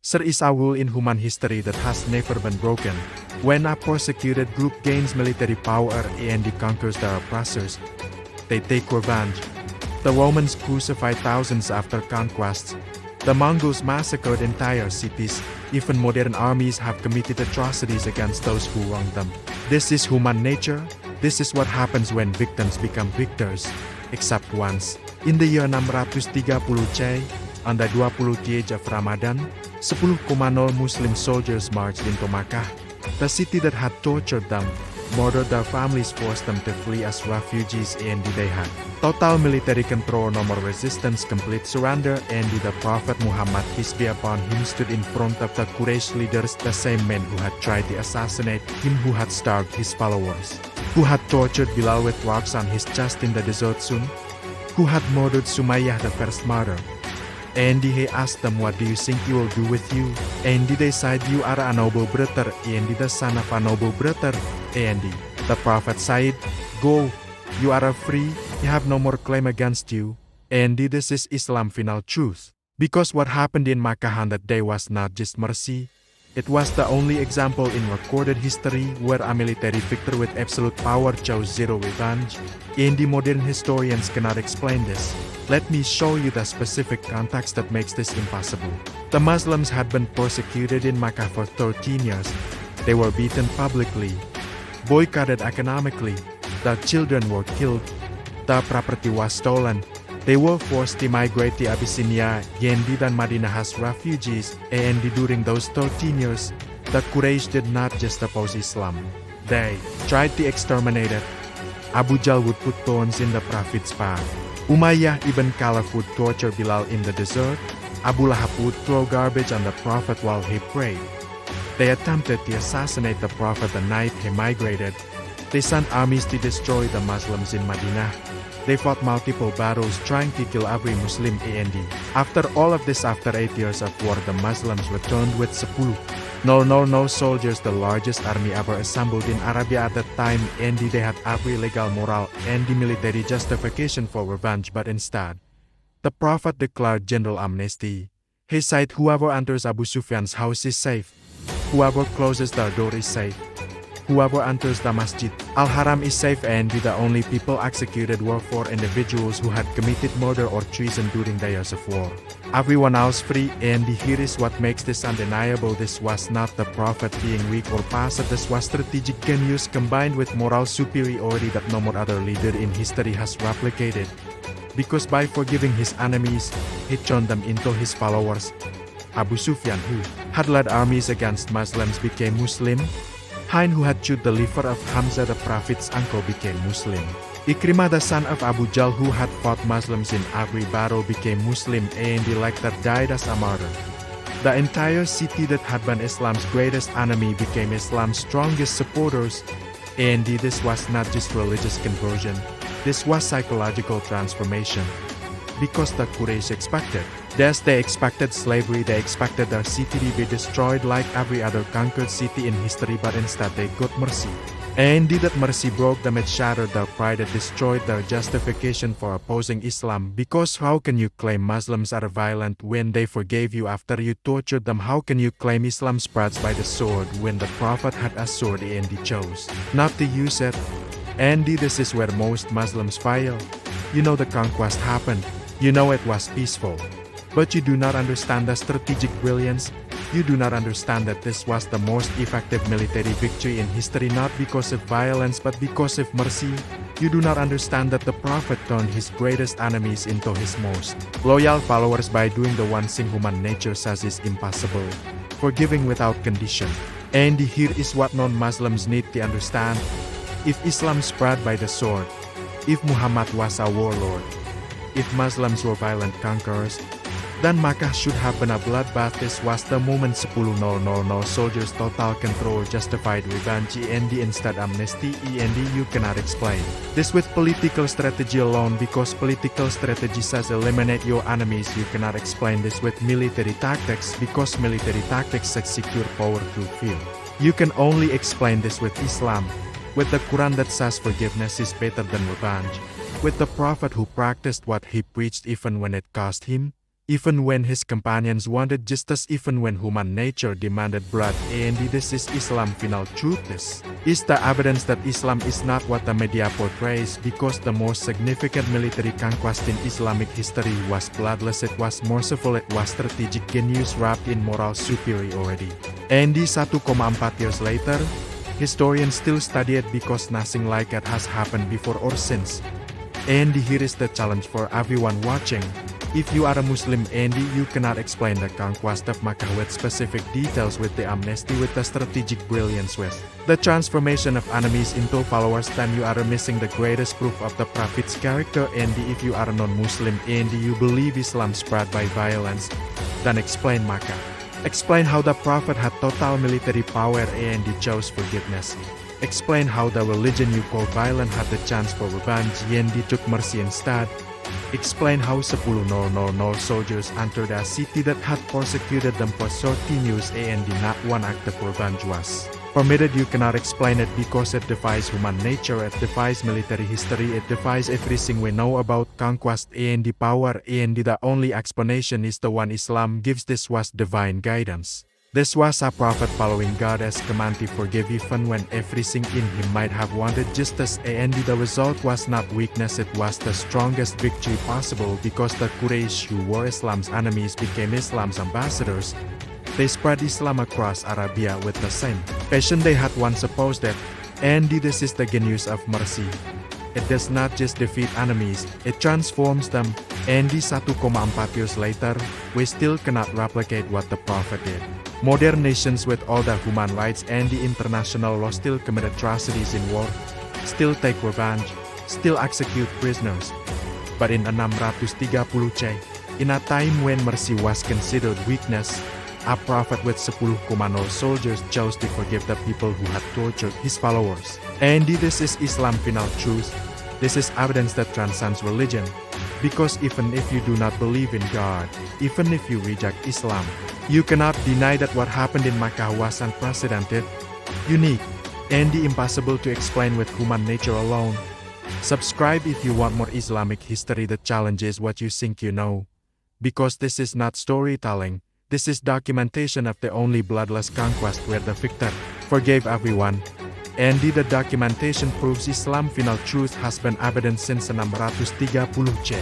There is a rule in human history that has never been broken. When a persecuted group gains military power and conquers their oppressors, they take revenge. The Romans crucified thousands after conquests. The Mongols massacred entire cities. Even modern armies have committed atrocities against those who wronged them. This is human nature. This is what happens when victims become victors. Except once. In the year 630 C, on the 20th of Ramadan, 10,0 Muslim soldiers marched into Makkah. The city that had tortured them, murdered their families, forced them to flee as refugees, and they had total military control, no more resistance, complete surrender, and the Prophet Muhammad, peace be upon him, stood in front of the Quraysh leaders, the same men who had tried to assassinate him, who had starved his followers, who had tortured Bilal with rocks on his chest in the desert soon, who had murdered Sumayyah, the first martyr. And he asked them, what do you think you will do with you? And they said, you are a noble brother, and the son of a noble brother. And the Prophet said, go, you are free, you have no more claim against you. And this is Islam's final truth. Because what happened in Makkah on that day was not just mercy, it was the only example in recorded history where a military victor with absolute power chose zero revenge. And the modern historians cannot explain this. Let me show you the specific context that makes this impossible. The Muslims had been persecuted in Makkah for 13 years. They were beaten publicly, boycotted economically, the children were killed, the property was stolen. They were forced to migrate to Abyssinia, Yendi and Madinah as refugees, and during those 13 years, the Quraysh did not just oppose Islam. They tried to exterminate it. Abu Jahl would put thorns in the Prophet's path. Umayyah ibn Khalaf would torture Bilal in the desert. Abu Lahab would throw garbage on the Prophet while he prayed. They attempted to assassinate the Prophet the night he migrated. They sent armies to destroy the Muslims in Madinah. They fought multiple battles trying to kill every Muslim and after all of this, after 8 years of war, the Muslims returned with 10,000 soldiers, the largest army ever assembled in Arabia at that time, and they had every legal, moral, and military justification for revenge, but instead, the Prophet declared general amnesty. He said, whoever enters Abu Sufyan's house is safe. Whoever closes their door is safe. Whoever enters the Masjid Al-Haram is safe, and the only people executed were 4 individuals who had committed murder or treason during the years of war. Everyone else free, and here is what makes this undeniable. This was not the Prophet being weak or passive. This was strategic genius combined with moral superiority that no more other leader in history has replicated. Because by forgiving his enemies, he turned them into his followers. Abu Sufyan, who had led armies against Muslims, became Muslim. Hind, who had chewed the liver of Hamza, the Prophet's uncle, became Muslim. Ikrimah, the son of Abu Jahl, who had fought Muslims in every battle, became Muslim, and the latter died as a martyr. The entire city that had been Islam's greatest enemy became Islam's strongest supporters. And this was not just religious conversion, this was psychological transformation. Because the Quraysh expected. Thus they expected slavery, they expected their city to be destroyed like every other conquered city in history, but instead they got mercy. And that mercy broke them, it shattered their pride, it destroyed their justification for opposing Islam. Because how can you claim Muslims are violent when they forgave you after you tortured them? How can you claim Islam spreads by the sword when the Prophet had a sword and he chose not to use it? And this is where most Muslims fail. You know the conquest happened. You know it was peaceful. But you do not understand the strategic brilliance. You do not understand that this was the most effective military victory in history, not because of violence but because of mercy. You do not understand that the Prophet turned his greatest enemies into his most loyal followers by doing the one thing human nature says is impossible: forgiving without condition. And here is what non-Muslims need to understand. If Islam spread by the sword, if Muhammad was a warlord, if Muslims were violent conquerors, then Makkah should have been a bloodbath. This was the moment 10,000 soldiers, total control, justified revenge, and instead amnesty, and you cannot explain this with political strategy alone, because political strategy says eliminate your enemies. You cannot explain this with military tactics, because military tactics says secure power through fear. You can only explain this with Islam, with the Quran that says forgiveness is better than revenge, with the Prophet who practiced what he preached even when it cost him, even when his companions wanted justice, even when human nature demanded blood. And this is Islam's final truth. This is the evidence that Islam is not what the media portrays, because the most significant military conquest in Islamic history was bloodless, it was merciful, it was strategic genius wrapped in moral superiority. And 1,4 years later, historians still study it because nothing like it has happened before or since. And here is the challenge for everyone watching. If you are a Muslim and you cannot explain the conquest of Makkah with specific details, with the amnesty, with the strategic brilliance, with the transformation of enemies into followers, then you are missing the greatest proof of the Prophet's character. And if you are a non-Muslim and you believe Islam spread by violence, then explain Makkah. Explain how the Prophet had total military power and chose forgiveness. Explain how the religion you call violent had the chance for revenge and took mercy instead. Explain how 10,000 soldiers entered a city that had persecuted them for 13 years and not one act of revenge was permitted. You cannot explain it because it defies human nature, it defies military history, it defies everything we know about conquest and the power, and the only explanation is the one Islam gives. This was divine guidance. This was a prophet following God's command to forgive even when everything in him might have wanted justice, and the result was not weakness, it was the strongest victory possible, because the Quraysh, who were Islam's enemies, became Islam's ambassadors. They spread Islam across Arabia with the same passion they had once opposed it. And this is the genius of mercy. It does not just defeat enemies, it transforms them. And 1,4 years later, we still cannot replicate what the Prophet did. Modern nations with all the human rights and the international law still commit atrocities in war, still take revenge, still execute prisoners. But in 630, in a time when mercy was considered weakness, a prophet with 10,000 soldiers chose to forgive the people who had tortured his followers. And this is Islam's final truth. This is evidence that transcends religion. Because even if you do not believe in God, even if you reject Islam, you cannot deny that what happened in Makkah was unprecedented, unique, and impossible to explain with human nature alone. Subscribe if you want more Islamic history that challenges what you think you know. Because this is not storytelling, this is documentation of the only bloodless conquest where the victor forgave everyone. And the documentation proves Islam's final truth has been evident since 630.